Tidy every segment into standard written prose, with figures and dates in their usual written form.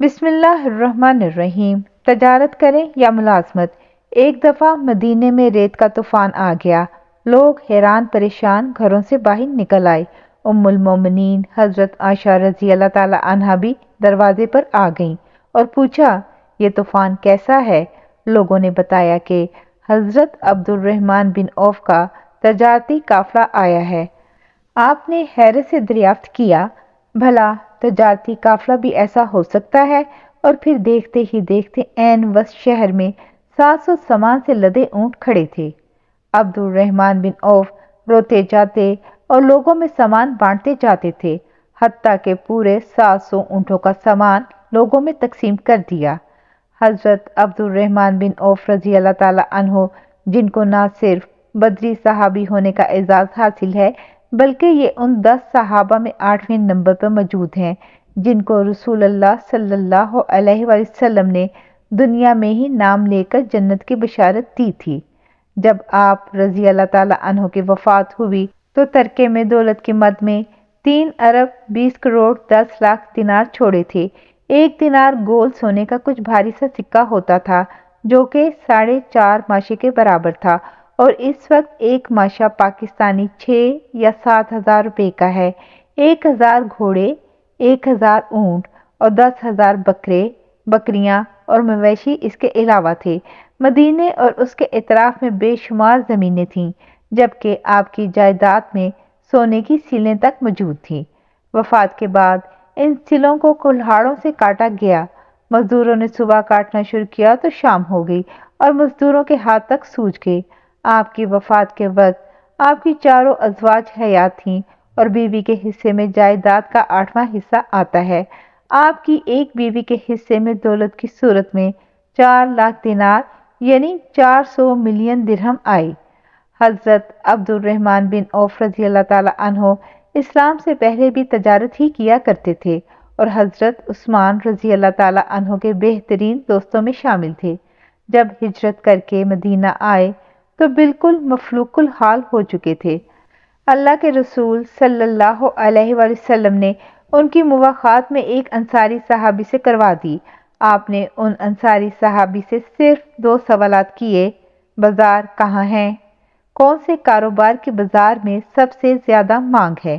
بسم اللہ الرحمن الرحیم۔ تجارت کریں یا ملازمت۔ ایک دفعہ مدینے میں ریت کا طوفان آ گیا۔ لوگ حیران پریشان گھروں سے باہر نکل آئے۔ ام المومنین حضرت عائشہ رضی اللہ تعالی عنہا بھی دروازے پر آ گئیں اور پوچھا، یہ طوفان کیسا ہے؟ لوگوں نے بتایا کہ حضرت عبد الرحمن بن عوف کا تجارتی قافلہ آیا ہے۔ آپ نے حیرت سے دریافت کیا، بھلا تجارتی قافلہ بھی ایسا ہو سکتا ہے؟ اور پھر دیکھتے ہی دیکھتے عین وسط شہر میں 700 سامان سے لدے اونٹ کھڑے تھے۔ عبد الرحمن بن عوف روتے جاتے اور لوگوں میں سامان بانٹتے جاتے تھے، حتیٰ کہ پورے 700 اونٹوں کا سامان لوگوں میں تقسیم کر دیا۔ حضرت عبد الرحمن بن عوف رضی اللہ تعالی عنہ، جن کو نہ صرف بدری صحابی ہونے کا اعزاز حاصل ہے بلکہ یہ ان 10 صحابہ میں 8ویں نمبر پر موجود ہیں جن کو رسول اللہ صلی اللہ علیہ وآلہ وسلم نے دنیا میں ہی نام لے کر جنت کی بشارت دی تھی۔ جب آپ رضی اللہ تعالی عنہ کی وفات ہوئی تو ترکے میں دولت کی مد میں 3 ارب 20 کروڑ 10 لاکھ دینار چھوڑے تھے۔ ایک دینار گول سونے کا کچھ بھاری سا سکہ ہوتا تھا جو کہ 4.5 ماشے کے برابر تھا، اور اس وقت ایک ماشا پاکستانی 6 یا 7 ہزار روپے کا ہے۔ 1000 گھوڑے، 1000 اونٹ اور 10,000 بکرے، بکریاں اور مویشی اس کے علاوہ تھے۔ مدینے اور اس کے اطراف میں بے شمار زمینیں تھیں، جبکہ آپ کی جائیداد میں سونے کی سیلیں تک موجود تھیں۔ وفات کے بعد ان سلوں کو کلہاڑوں سے کاٹا گیا۔ مزدوروں نے صبح کاٹنا شروع کیا تو شام ہو گئی اور مزدوروں کے ہاتھ تک سوج گئے۔ آپ کی وفات کے وقت آپ کی 4 ازواج حیات تھیں اور بیوی کے حصے میں جائیداد کا 8واں حصہ آتا ہے۔ آپ کی ایک بیوی کے حصے میں دولت کی صورت میں 4 لاکھ دینار یعنی 400 ملین درہم آئی۔ حضرت عبد الرحمن بن عوف رضی اللہ تعالی عنہ اسلام سے پہلے بھی تجارت ہی کیا کرتے تھے اور حضرت عثمان رضی اللہ تعالی عنہ کے بہترین دوستوں میں شامل تھے۔ جب ہجرت کر کے مدینہ آئے تو بالکل مفلوق الحال ہو چکے تھے۔ اللہ کے رسول صلی اللہ علیہ وآلہ وسلم نے ان کی مواخات میں ایک انصاری صحابی سے کروا دی۔ آپ نے ان انصاری صحابی سے صرف 2 سوالات کیے، بازار کہاں ہے؟ کون سے کاروبار کے بازار میں سب سے زیادہ مانگ ہے؟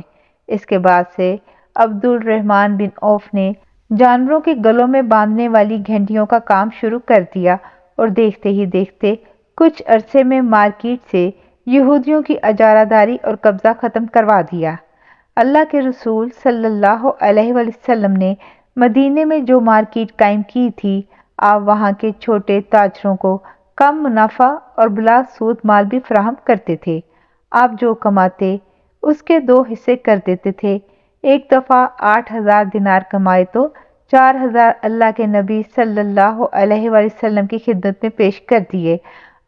اس کے بعد سے عبد الرحمن بن عوف نے جانوروں کے گلوں میں باندھنے والی گھنٹیوں کا کام شروع کر دیا اور دیکھتے ہی دیکھتے کچھ عرصے میں مارکیٹ سے یہودیوں کی اجارہ داری اور قبضہ ختم کروا دیا۔ اللہ کے رسول صلی اللہ علیہ وآلہ وسلم نے مدینے میں جو مارکیٹ قائم کی تھی، آپ وہاں کے چھوٹے تاجروں کو کم منافع اور بلا سود مال بھی فراہم کرتے تھے۔ آپ جو کماتے اس کے 2 حصے کر دیتے تھے۔ ایک دفعہ 8000 دینار کمائے تو 4000 اللہ کے نبی صلی اللہ علیہ وآلہ وسلم کی خدمت میں پیش کر دیے۔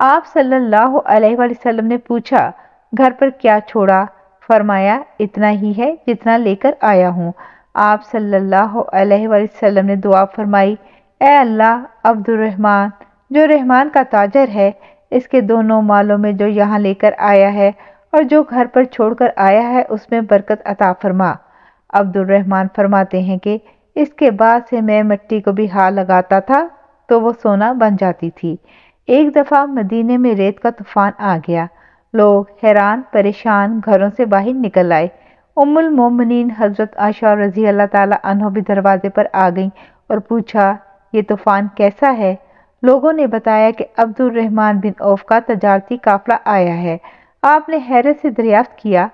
آپ صلی اللہ علیہ وآلہ وسلم نے پوچھا، گھر پر کیا چھوڑا؟ فرمایا، اتنا ہی ہے جتنا لے کر آیا ہوں۔ آپ صلی اللہ علیہ وآلہ وسلم نے دعا فرمائی، اے اللہ، عبد الرحمن جو رحمان کا تاجر ہے، اس کے دونوں مالوں میں جو یہاں لے کر آیا ہے اور جو گھر پر چھوڑ کر آیا ہے اس میں برکت عطا فرما۔ عبد الرحمن فرماتے ہیں کہ اس کے بعد سے میں مٹی کو بھی ہاتھ لگاتا تھا تو وہ سونا بن جاتی تھی۔ ایک دفعہ مدینے میں ریت کا طوفان آ گیا۔ لوگ حیران پریشان گھروں سے باہر نکل آئے۔ ام المومنین حضرت عائشہ رضی اللہ تعالی عنہ بھی دروازے پر آ گئیں اور پوچھا، یہ طوفان کیسا ہے؟ لوگوں نے بتایا کہ عبد الرحمن بن عوف کا تجارتی قافلہ آیا ہے۔ آپ نے حیرت سے دریافت کیا،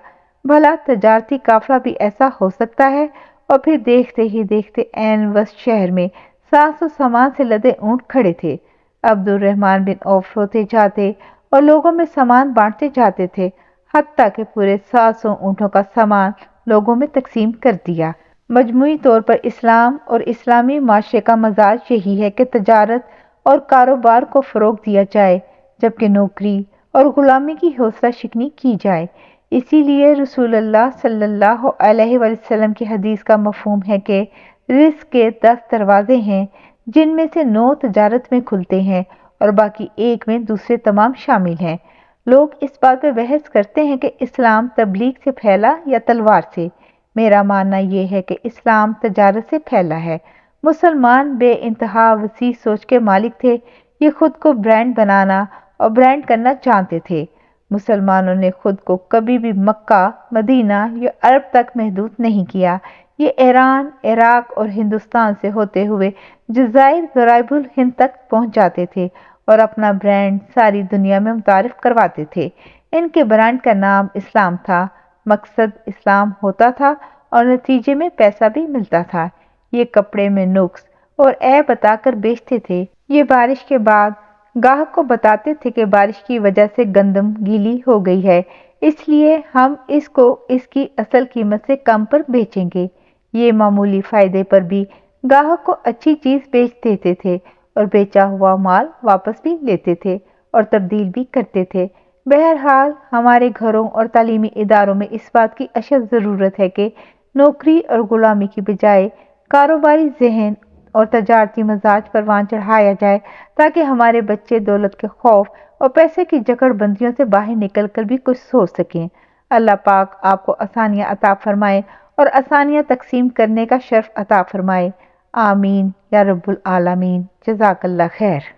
بھلا تجارتی قافلہ بھی ایسا ہو سکتا ہے؟ اور پھر دیکھتے ہی دیکھتے عین وسط شہر میں 700 سامان سے لدے اونٹ کھڑے تھے۔ عبد الرحمن بن عوف روتے جاتے اور لوگوں میں سامان بانٹتے جاتے تھے، حتیٰ کہ پورے 700 اونٹوں کا سامان لوگوں میں تقسیم کر دیا۔ مجموعی طور پر اسلام اور اسلامی معاشرے کا مزاج یہی ہے کہ تجارت اور کاروبار کو فروغ دیا جائے، جبکہ نوکری اور غلامی کی حوصلہ شکنی کی جائے۔ اسی لیے رسول اللہ صلی اللہ علیہ وآلہ وسلم کی حدیث کا مفہوم ہے کہ رزق کے 10 دروازے ہیں، جن میں سے 9 تجارت میں کھلتے ہیں اور باقی 1 میں دوسرے تمام شامل ہیں۔ لوگ اس بات پہ بحث کرتے ہیں کہ اسلام تبلیغ سے پھیلا یا تلوار سے۔ میرا ماننا یہ ہے کہ اسلام تجارت سے پھیلا ہے۔ مسلمان بے انتہا وسیع سوچ کے مالک تھے، یہ خود کو برانڈ بنانا اور برانڈ کرنا جانتے تھے۔ مسلمانوں نے خود کو کبھی بھی مکہ، مدینہ یا عرب تک محدود نہیں کیا، یہ ایران، عراق اور ہندوستان سے ہوتے ہوئے جزائر غرائب الہند تک پہنچ جاتے تھے اور اپنا برانڈ ساری دنیا میں متعارف کرواتے تھے۔ ان کے برانڈ کا نام اسلام تھا، مقصد اسلام ہوتا تھا اور نتیجے میں پیسہ بھی ملتا تھا۔ یہ کپڑے میں نقص اور عیب بتا کر بیچتے تھے۔ یہ بارش کے بعد گاہک کو بتاتے تھے کہ بارش کی وجہ سے گندم گیلی ہو گئی ہے، اس لیے ہم اس کو اس کی اصل قیمت سے کم پر بیچیں گے۔ یہ معمولی فائدے پر بھی گاہک کو اچھی چیز بیچ دیتے تھے اور بیچا ہوا مال واپس بھی لیتے تھے اور تبدیل بھی کرتے تھے۔ بہرحال ہمارے گھروں اور تعلیمی اداروں میں اس بات کی اشد ضرورت ہے کہ نوکری اور غلامی کی بجائے کاروباری ذہن اور تجارتی مزاج پروان چڑھایا جائے تاکہ ہمارے بچے دولت کے خوف اور پیسے کی جکڑ بندیوں سے باہر نکل کر بھی کچھ سوچ سکیں۔ اللہ پاک آپ کو آسانیاں عطا فرمائے اور آسانیاں تقسیم کرنے کا شرف عطا فرمائے۔ آمین یا رب العالمین۔ جزاک اللہ خیر۔